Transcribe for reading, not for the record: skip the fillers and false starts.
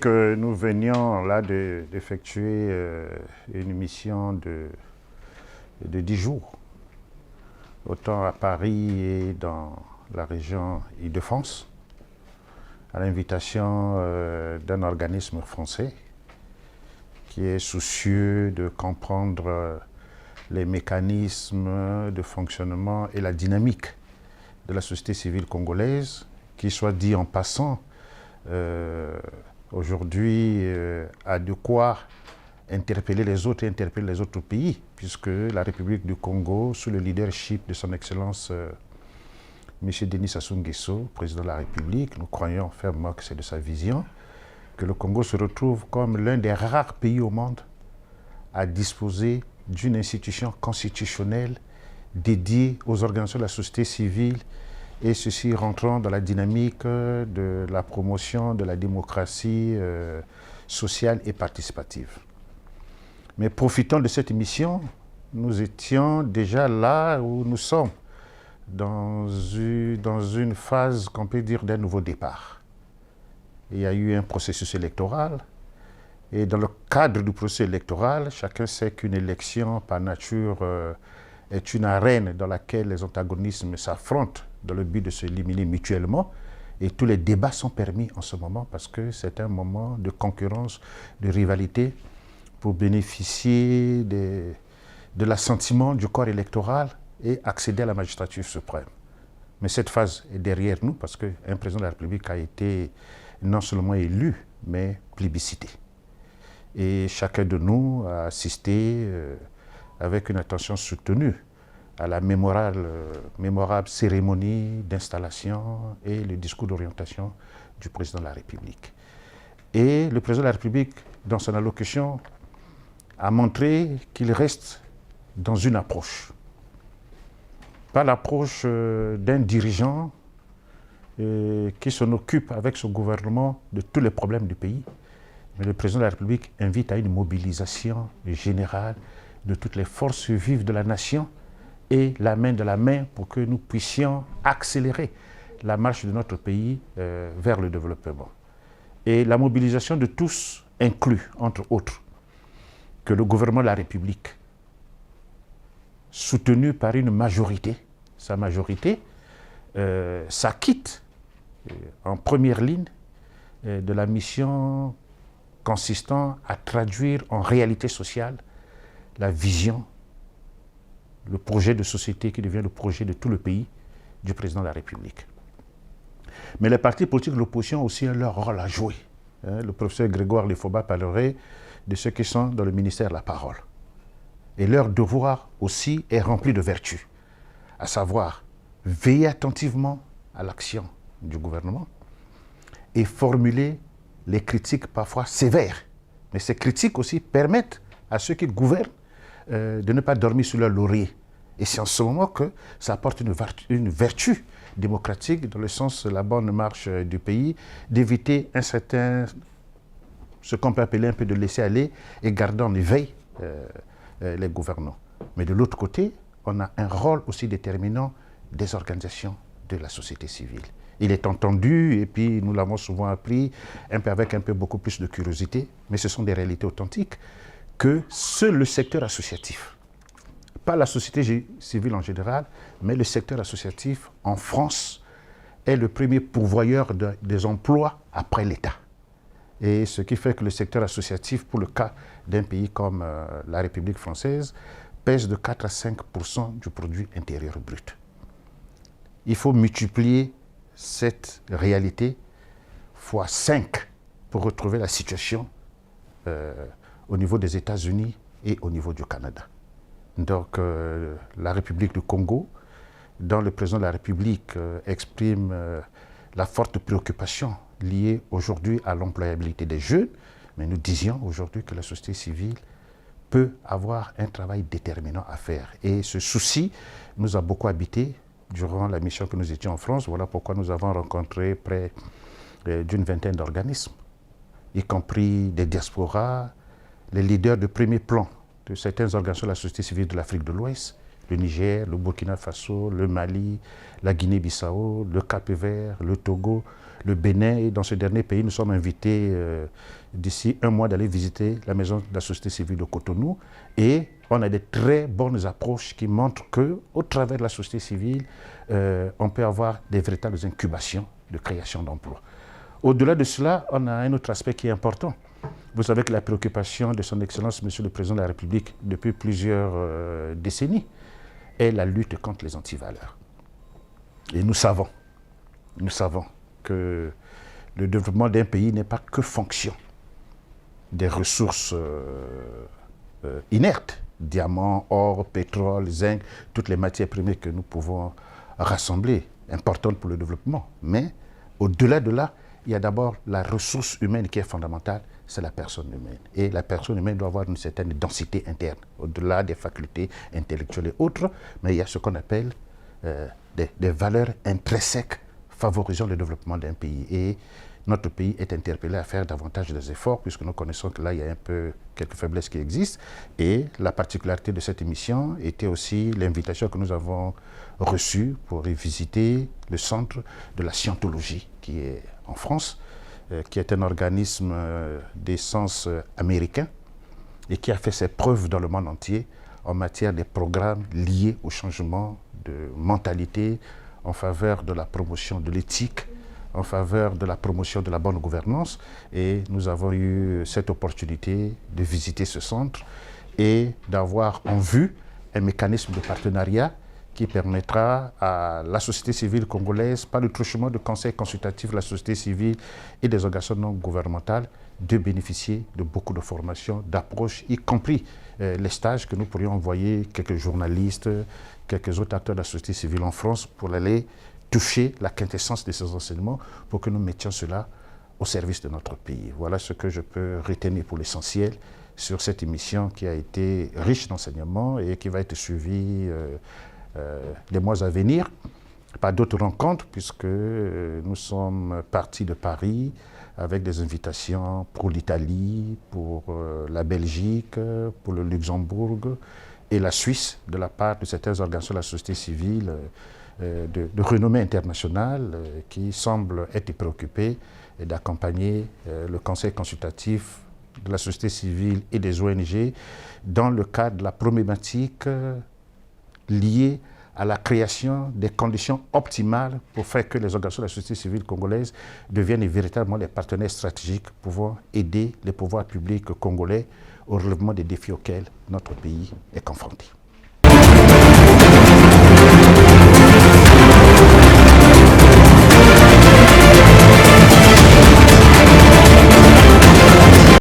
que nous venions là d'effectuer une mission de 10 jours, autant à Paris et dans la région Île-de-France, à l'invitation d'un organisme français qui est soucieux de comprendre les mécanismes de fonctionnement et la dynamique de la société civile congolaise, qui, soit dit en passant, aujourd'hui a de quoi interpeller les autres et interpeller les autres pays, puisque la République du Congo, sous le leadership de son Excellence M. Denis Sassou Nguesso, président de la République, nous croyons fermement que c'est de sa vision, que le Congo se retrouve comme l'un des rares pays au monde à disposer d'une institution constitutionnelle dédiée aux organisations de la société civile, et ceci rentrant dans la dynamique de la promotion de la démocratie sociale et participative. Mais profitant de cette mission, nous étions déjà là où nous sommes, dans une phase qu'on peut dire d'un nouveau départ. Il y a eu un processus électoral, et dans le cadre du processus électoral, chacun sait qu'une élection par nature est une arène dans laquelle les antagonismes s'affrontent dans le but de se éliminer mutuellement, et tous les débats sont permis en ce moment parce que c'est un moment de concurrence, de rivalité pour bénéficier de l'assentiment du corps électoral et accéder à la magistrature suprême. Mais cette phase est derrière nous parce qu'un président de la République a été non seulement élu, mais plébiscité. Et chacun de nous a assisté avec une attention soutenue à la mémorable cérémonie d'installation et le discours d'orientation du président de la République. Et le président de la République, dans son allocution, a montré qu'il reste dans une approche. Pas l'approche d'un dirigeant qui s'en occupe avec son gouvernement de tous les problèmes du pays, mais le président de la République invite à une mobilisation générale de toutes les forces vives de la nation et la main de la main pour que nous puissions accélérer la marche de notre pays vers le développement. Et la mobilisation de tous inclut, entre autres, que le gouvernement de la République, soutenu par une majorité, sa majorité, s'acquitte en première ligne de la mission consistant à traduire en réalité sociale la vision, le projet de société qui devient le projet de tout le pays du président de la République. Mais les partis politiques de l'opposition ont aussi leur rôle à jouer. Le professeur Grégoire Lefoba parlerait de ceux qui sont dans le ministère de la Parole. Et leur devoir aussi est rempli de vertus, à savoir veiller attentivement à l'action du gouvernement et formuler les critiques parfois sévères. Mais ces critiques aussi permettent à ceux qui gouvernent de ne pas dormir sur leur laurier. Et c'est en ce moment que ça apporte une vertu démocratique dans le sens de la bonne marche du pays, d'éviter ce qu'on peut appeler un peu de laisser aller et garder en éveil les gouvernants. Mais de l'autre côté, on a un rôle aussi déterminant des organisations de la société civile. Il est entendu, et puis nous l'avons souvent appris, avec beaucoup plus de curiosité, mais ce sont des réalités authentiques, que seul le secteur associatif, pas la société civile en général, mais le secteur associatif en France est le premier pourvoyeur des emplois après l'État. Et ce qui fait que le secteur associatif, pour le cas d'un pays comme la République française, pèse de 4 à 5% du produit intérieur brut. Il faut multiplier cette réalité fois 5 pour retrouver la situation au niveau des États-Unis et au niveau du Canada. Donc la République du Congo, dont le président de la République exprime la forte préoccupation liée aujourd'hui à l'employabilité des jeunes, mais nous disions aujourd'hui que la société civile peut avoir un travail déterminant à faire. Et ce souci nous a beaucoup habité durant la mission que nous étions en France. Voilà pourquoi nous avons rencontré près d'une vingtaine d'organismes, y compris des diasporas, les leaders de premier plan de certaines organisations de la société civile de l'Afrique de l'Ouest, le Niger, le Burkina Faso, le Mali, la Guinée-Bissau, le Cap-Vert, le Togo, le Bénin. Et dans ce dernier pays, nous sommes invités d'ici un mois d'aller visiter la maison de la société civile de Cotonou. Et on a des très bonnes approches qui montrent qu'au travers de la société civile, on peut avoir des véritables incubations de création d'emplois. Au-delà de cela, on a un autre aspect qui est important. Vous savez que la préoccupation de son Excellence, Monsieur le Président de la République, depuis plusieurs décennies, est la lutte contre les antivaleurs. Et nous savons que le développement d'un pays n'est pas que fonction des ressources inertes, diamants, or, pétrole, zinc, toutes les matières premières que nous pouvons rassembler, importantes pour le développement. Mais au-delà de là, il y a d'abord la ressource humaine qui est fondamentale, c'est la personne humaine. Et la personne humaine doit avoir une certaine densité interne, au-delà des facultés intellectuelles et autres, mais il y a ce qu'on appelle des valeurs intrinsèques favorisant le développement d'un pays. Et notre pays est interpellé à faire davantage des efforts, puisque nous connaissons que là, il y a un peu quelques faiblesses qui existent. Et la particularité de cette émission était aussi l'invitation que nous avons reçue pour visiter le centre de la scientologie, qui est en France, qui est un organisme d'essence américain et qui a fait ses preuves dans le monde entier en matière des programmes liés au changement de mentalité en faveur de la promotion de l'éthique, en faveur de la promotion de la bonne gouvernance. Et nous avons eu cette opportunité de visiter ce centre et d'avoir en vue un mécanisme de partenariat qui permettra à la société civile congolaise, par le truchement de conseils consultatifs de la société civile et des organisations non gouvernementales, de bénéficier de beaucoup de formations, d'approches, y compris les stages que nous pourrions envoyer quelques journalistes, quelques autres acteurs de la société civile en France pour aller toucher la quintessence de ces enseignements pour que nous mettions cela au service de notre pays. Voilà ce que je peux retenir pour l'essentiel sur cette émission qui a été riche d'enseignements et qui va être suivie les mois à venir par d'autres rencontres, puisque nous sommes partis de Paris avec des invitations pour l'Italie, pour la Belgique, pour le Luxembourg et la Suisse, de la part de certaines organisations de la société civile de renommée internationale qui semblent être préoccupées d'accompagner le conseil consultatif de la société civile et des ONG dans le cadre de la problématique liée à la création des conditions optimales pour faire que les organisations de la société civile congolaise deviennent véritablement des partenaires stratégiques pouvant aider les pouvoirs publics congolais au relèvement des défis auxquels notre pays est confronté.